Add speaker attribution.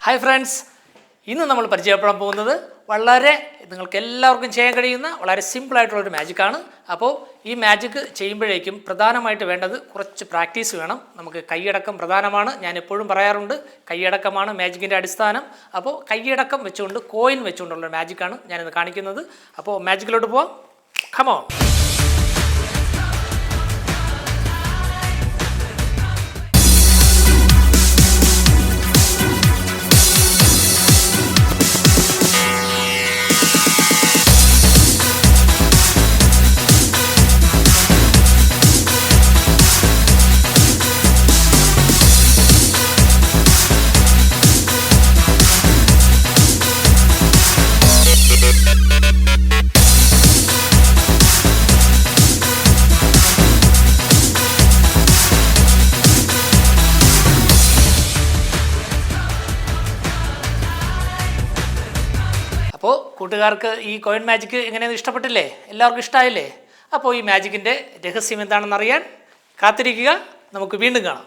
Speaker 1: Hi friends, ഇന്ന് നമ്മൾ പരിചയപ്പെടാൻ പോകുന്നത് വളരെ നിങ്ങൾക്ക് എല്ലാവർക്കും ചെയ്യാൻ കഴിയുന്ന വളരെ സിമ്പിളായിട്ടുള്ളൊരു മാജിക്കാണ്. അപ്പോൾ ഈ മാജിക്ക് ചെയ്യുമ്പോഴേക്കും പ്രധാനമായിട്ട് വേണ്ടത് കുറച്ച് പ്രാക്ടീസ് വേണം. നമുക്ക് കൈയടക്കം പ്രധാനമാണ്. ഞാൻ എപ്പോഴും പറയാറുണ്ട്, കൈയടക്കമാണ് മാജിക്കിൻ്റെ അടിസ്ഥാനം. അപ്പോൾ കൈയടക്കം വെച്ചുകൊണ്ട് കോയിൻ വെച്ചുകൊണ്ടുള്ള മാജിക്കാണ് ഞാനിന്ന് കാണിക്കുന്നത്. അപ്പോൾ മാജിക്കിലോട്ട് പോവാം. Come on. അപ്പോൾ കൂട്ടുകാർക്ക് ഈ കോയിൻ മാജിക്ക് എങ്ങനെയെന്ന് ഇഷ്ടപ്പെട്ടില്ലേ? എല്ലാവർക്കും ഇഷ്ടമായില്ലേ? അപ്പോൾ ഈ മാജിക്കിൻ്റെ രഹസ്യം എന്താണെന്നറിയാൻ കാത്തിരിക്കുക. നമുക്ക് വീണ്ടും കാണാം.